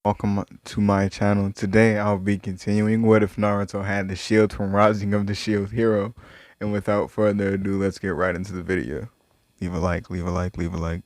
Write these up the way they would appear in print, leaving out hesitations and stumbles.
Welcome to my channel. Today I'll be continuing What If Naruto Had the Shield from Rising of the Shield Hero. And without further ado, let's get right into the video. Leave a like, leave a like, leave a like.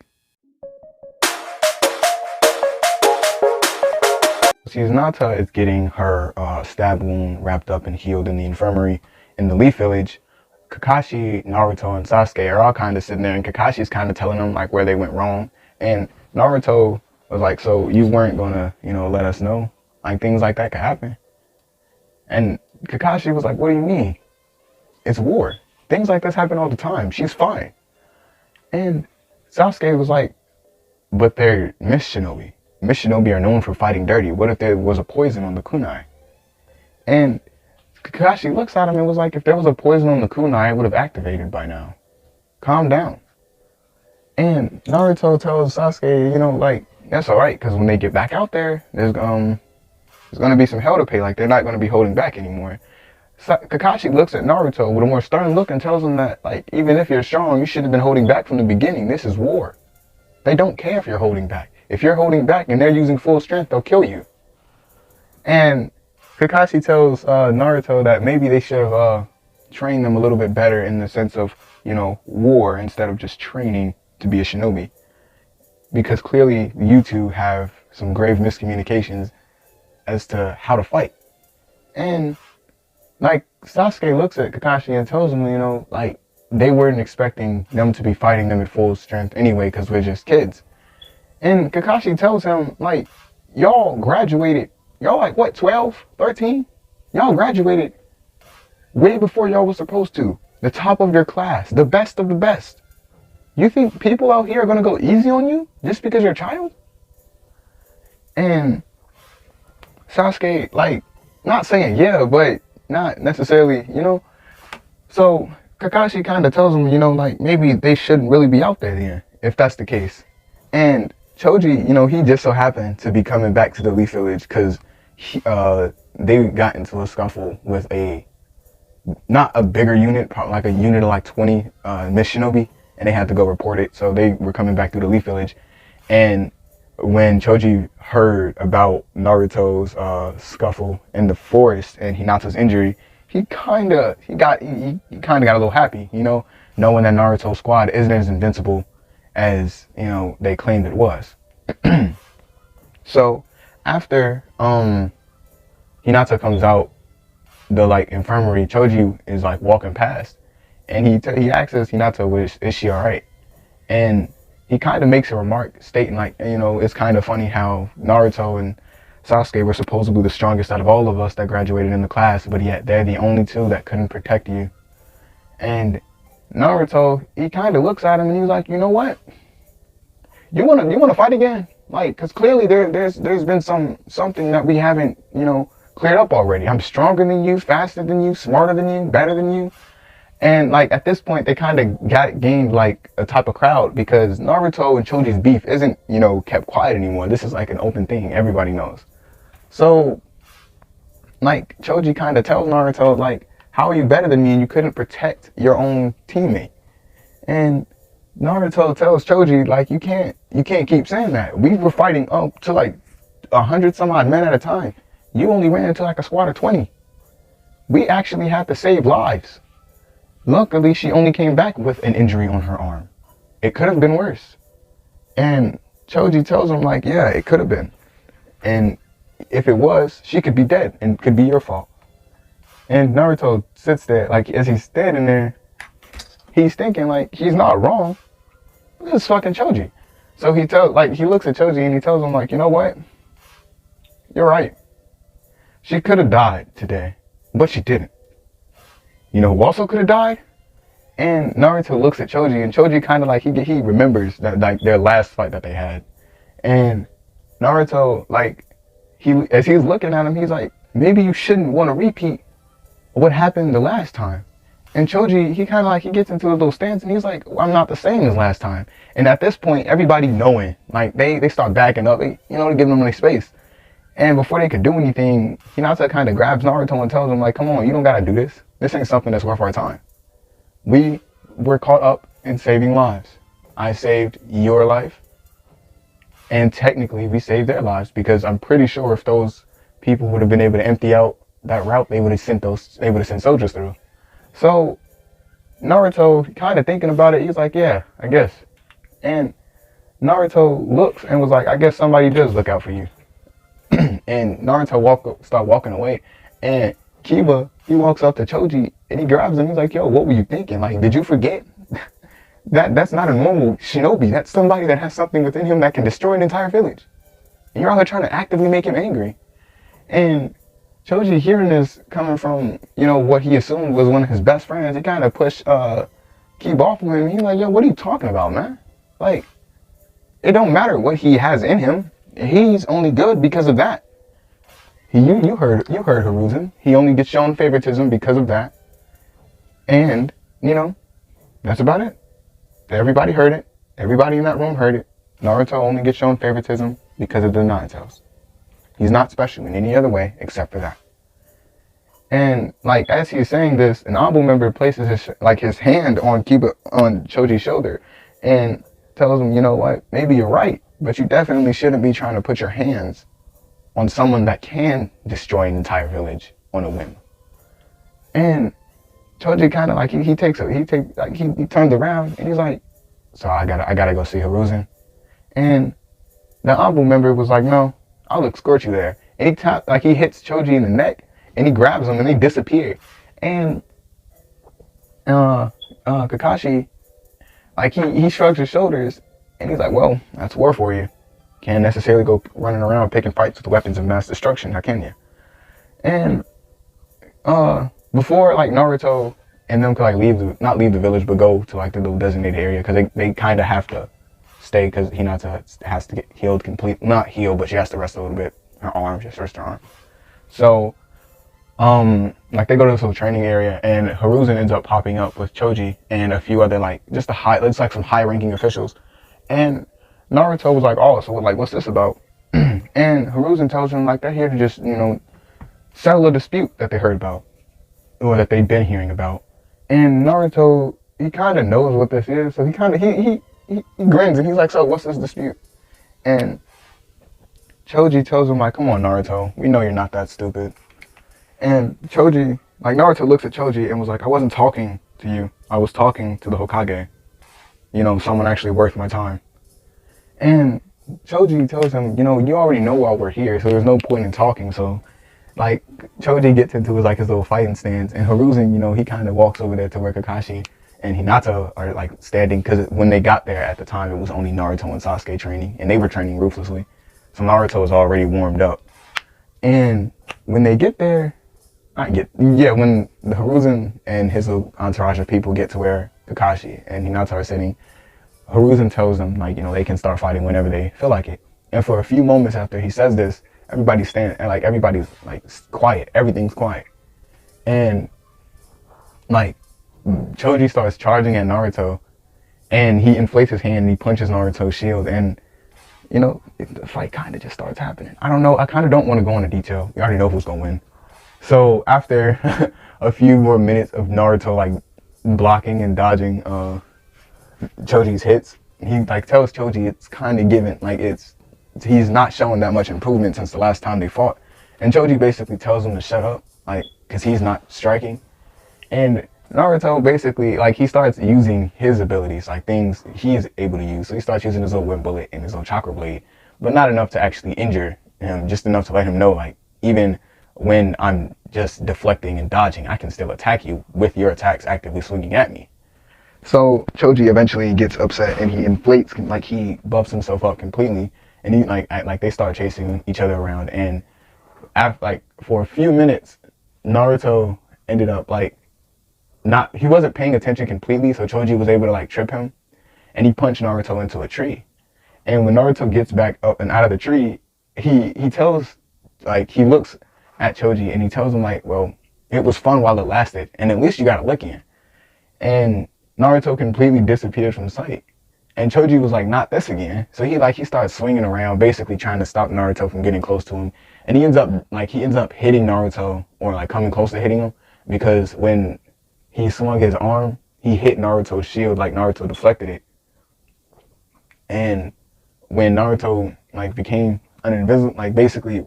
Hinata is getting her stab wound wrapped up and healed in the infirmary in the Leaf Village. Kakashi, Naruto, and Sasuke are all kind of sitting there, and Kakashi's kind of telling them like where they went wrong. And Naruto was like, so you weren't gonna, let us know? Like things like that could happen. And Kakashi was like, what do you mean? It's war. Things like this happen all the time. She's fine. And Sasuke was like, but they're Mist Shinobi. Mist Shinobi are known for fighting dirty. What if there was a poison on the kunai? And Kakashi looks at him and was like, if there was a poison on the kunai, it would have activated by now. Calm down. And Naruto tells Sasuke, like, that's alright, because when they get back out there, there's going to be some hell to pay. Like, they're not going to be holding back anymore. Kakashi looks at Naruto with a more stern look and tells him that, like, even if you're strong, you should have been holding back from the beginning. This is war. They don't care if you're holding back. If you're holding back and they're using full strength, they'll kill you. And Kakashi tells Naruto that maybe they should have trained them a little bit better in the sense of, war instead of just training to be a shinobi. Because clearly you two have some grave miscommunications as to how to fight. And like Sasuke looks at Kakashi and tells him, like they weren't expecting them to be fighting them at full strength anyway because we're just kids. And Kakashi tells him, like, y'all graduated, y'all like what, 12, 13? Y'all graduated way before y'all was supposed to. The top of your class, the best of the best. You think people out here are going to go easy on you just because you're a child? And Sasuke, like, not saying yeah, but not necessarily, So Kakashi kind of tells him, like, maybe they shouldn't really be out there then, if that's the case. And Choji, he just so happened to be coming back to the Leaf Village because they got into a scuffle with not a bigger unit, like a unit of like 20 Mist Shinobi. And they had to go report it. So they were coming back through the Leaf Village. And when Choji heard about Naruto's scuffle in the forest and Hinata's injury, he kind of got a little happy, knowing that Naruto's squad isn't as invincible as, they claimed it was. So after Hinata comes out the infirmary, Choji is like walking past. And he asks Hinata, is she all right? And he kind of makes a remark stating like, it's kind of funny how Naruto and Sasuke were supposedly the strongest out of all of us that graduated in the class, but yet they're the only two that couldn't protect you. And Naruto, he kind of looks at him and he's like, you know what? You wanna fight again? Like, cause clearly there's been something that we haven't, cleared up already. I'm stronger than you, faster than you, smarter than you, better than you. And like at this point, they kind of gained like a type of crowd because Naruto and Choji's beef isn't, kept quiet anymore. This is like an open thing. Everybody knows. So like Choji kind of tells Naruto, like, how are you better than me and you couldn't protect your own teammate? And Naruto tells Choji, like, you can't keep saying that. We were fighting up to like 100 some odd men at a time. You only ran into like a squad of 20. We actually had to save lives. Luckily, she only came back with an injury on her arm. It could have been worse. And Choji tells him, like, yeah, it could have been. And if it was, she could be dead and could be your fault. And Naruto sits there, like, as he's standing there, he's thinking, like, he's not wrong. This is fucking Choji. So he looks at Choji and he tells him, like, you know what? You're right. She could have died today, but she didn't. You know who also could have died? And Naruto looks at Choji, and Choji kind of like, he remembers that, like, their last fight that they had. And Naruto, like, as he's looking at him, he's like, maybe you shouldn't want to repeat what happened the last time. And Choji, he kind of like, he gets into a little stance, and he's like, well, I'm not the same as last time. And at this point, everybody knowing, like, they start backing up, to give them any space. And before they could do anything, Hinata kind of grabs Naruto and tells him, like, come on, you don't got to do this. This ain't something that's worth our time. We were caught up in saving lives. I saved your life. And technically, we saved their lives because I'm pretty sure if those people would have been able to empty out that route, they would have sent soldiers through. So Naruto, kind of thinking about it, he's like, yeah, I guess. And Naruto looks and was like, I guess somebody does look out for you. And Naruto start walking away, and Kiba, he walks up to Choji and he grabs him. He's like, yo, what were you thinking? Like, did you forget? That's not a normal shinobi. That's somebody that has something within him that can destroy an entire village. And you're out here trying to actively make him angry. And Choji, hearing this coming from, what he assumed was one of his best friends, he kind of pushed Kiba off of him. He's like, yo, what are you talking about, man? Like, it don't matter what he has in him. He's only good because of that. You heard Hiruzen. He only gets shown favoritism because of that. And, that's about it. Everybody heard it. Everybody in that room heard it. Naruto only gets shown favoritism because of the Nine Tails. He's not special in any other way except for that. And as he's saying this, an honorable member places his hand on Choji's shoulder and tells him, you know what, maybe you're right, but you definitely shouldn't be trying to put your hands on someone that can destroy an entire village on a whim. And Choji kind of he turns around and he's like, so I gotta go see Hiruzen. And the honorable member was like, no, I'll escort you there. And he hits Choji in the neck and he grabs him and they disappear. And Kakashi, he shrugs his shoulders and he's like, well, that's war for you. Can't necessarily go running around picking fights with weapons of mass destruction, how can you? And before Naruto and them could not leave the village, but go to the little designated area, because they kind of have to stay because Hinata has to get healed not healed, but she has to rest a little bit. Her arm, just rest her arm. So they go to this little training area, and Hiruzen ends up popping up with Choji and a few other some high-ranking officials. And Naruto was like, oh, so what's this about? And Hiruzen tells him they're here to just settle a dispute that they heard about, or that they've been hearing about. And Naruto, he kind of knows what this is, so he grins and he's like, so what's this dispute? And Choji tells him come on, Naruto, we know you're not that stupid. And Choji, Naruto looks at Choji and was like, I wasn't talking to you, I was talking to the Hokage. Someone actually worth my time. And Choji tells him, you already know why we're here, so there's no point in talking. So Choji gets into his little fighting stance, and Hiruzen, he kind of walks over there to where Kakashi and Hinata are standing, because when they got there at the time, it was only Naruto and Sasuke training, and they were training ruthlessly. So Naruto was already warmed up. And when they get there, when the Hiruzen and his little entourage of people get to where Kakashi and Hinata are sitting, Hiruzen tells them they can start fighting whenever they feel like it. And for a few moments after he says this, everybody's standing and everybody's quiet. Everything's quiet. And Choji starts charging at Naruto, and he inflates his hand and he punches Naruto's shield, and the fight kind of just starts happening. I don't know. I kind of don't want to go into detail. We already know who's gonna win. So after a few more minutes of Naruto blocking and dodging Choji's hits, he tells Choji it's kind of given, he's not showing that much improvement since the last time they fought. And Choji basically tells him to shut up, because he's not striking. And Naruto basically, he starts using his abilities, things he's able to use. So he starts using his little wind bullet and his little chakra blade, but not enough to actually injure him, just enough to let him know, even when I'm just deflecting and dodging, I can still attack you with your attacks actively swinging at me. So Choji eventually gets upset and he inflates, he buffs himself up completely, and he they start chasing each other around. And after for a few minutes, Naruto ended up he wasn't paying attention completely, so Choji was able to trip him, and he punched Naruto into a tree. And when Naruto gets back up and out of the tree, he tells he looks at Choji and he tells him well, it was fun while it lasted, and at least you got a lick in. And Naruto completely disappeared from sight. And Choji was not this again. So he starts swinging around, basically trying to stop Naruto from getting close to him. And he ends up hitting Naruto, or coming close to hitting him, because when he swung his arm, he hit Naruto's shield, Naruto deflected it. And when Naruto like became uninvisible, like basically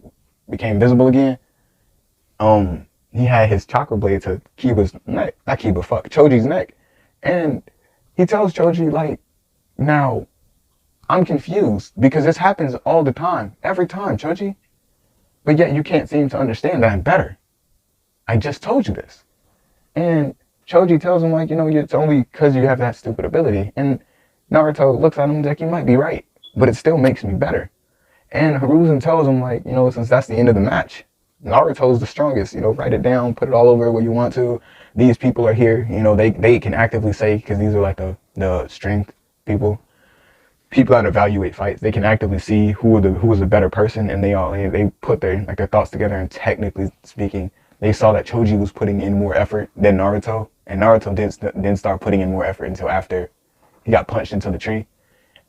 became visible again, he had his chakra blade to Kiba's neck, not Kiba, fuck, Choji's neck. And he tells Choji, like, now, I'm confused because this happens all the time, every time, Choji. But yet you can't seem to understand that I'm better. I just told you this. And Choji tells him, like, it's only because you have that stupid ability. And Naruto looks at him like, you might be right, but it still makes me better. And Hiruzen tells him, like, since that's the end of the match, Naruto's the strongest, write it down, put it all over where you want to. These people are here, they can actively say, because these are like the strength people that evaluate fights, they can actively see who was a better person, and they put their thoughts together, and technically speaking, they saw that Choji was putting in more effort than Naruto, and Naruto didn't start putting in more effort until after he got punched into the tree.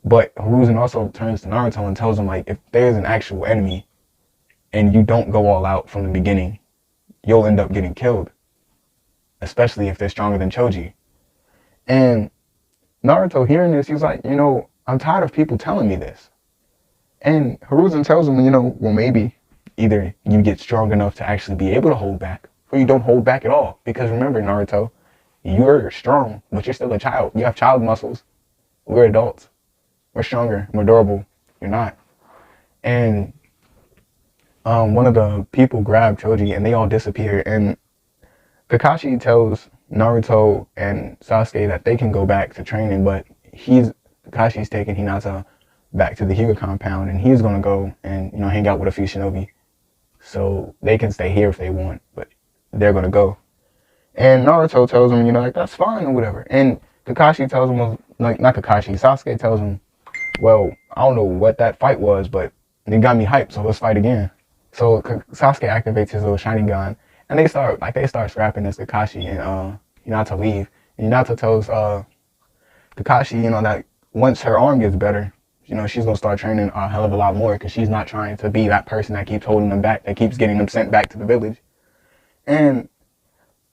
But Hiruzen also turns to Naruto and tells him, like, if there's an actual enemy and you don't go all out from the beginning, you'll end up getting killed, especially if they're stronger than Choji. And Naruto hearing this, he's like, I'm tired of people telling me this. And Hiruzen tells him, well, maybe either you get strong enough to actually be able to hold back, or you don't hold back at all. Because remember, Naruto, you're strong, but you're still a child. You have child muscles. We're adults. We're stronger, more durable. You're not. And one of the people grabbed Choji and they all disappear. And Kakashi tells Naruto and Sasuke that they can go back to training, but Kakashi's taking Hinata back to the Hyuga compound, and he's gonna go and hang out with a few shinobi, so they can stay here if they want, but they're gonna go. And Naruto tells him, like, that's fine or whatever. And Kakashi tells him, like, not Kakashi, Sasuke tells him, well, I don't know what that fight was, but it got me hyped, so let's fight again. So Sasuke activates his little Sharingan, and they start scrapping as Kakashi and Hinata leave. And Hinata tells Kakashi, that once her arm gets better, she's gonna start training a hell of a lot more, because she's not trying to be that person that keeps holding them back, that keeps getting them sent back to the village. And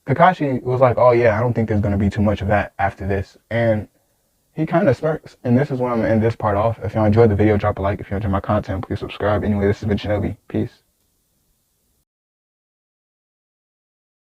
Kakashi was like, oh yeah, I don't think there's gonna be too much of that after this. And he kind of smirks, and this is where I'm gonna end this part off. If y'all enjoyed the video, drop a like. If you enjoyed my content, please subscribe. Anyway, this has been Shinobi. Peace.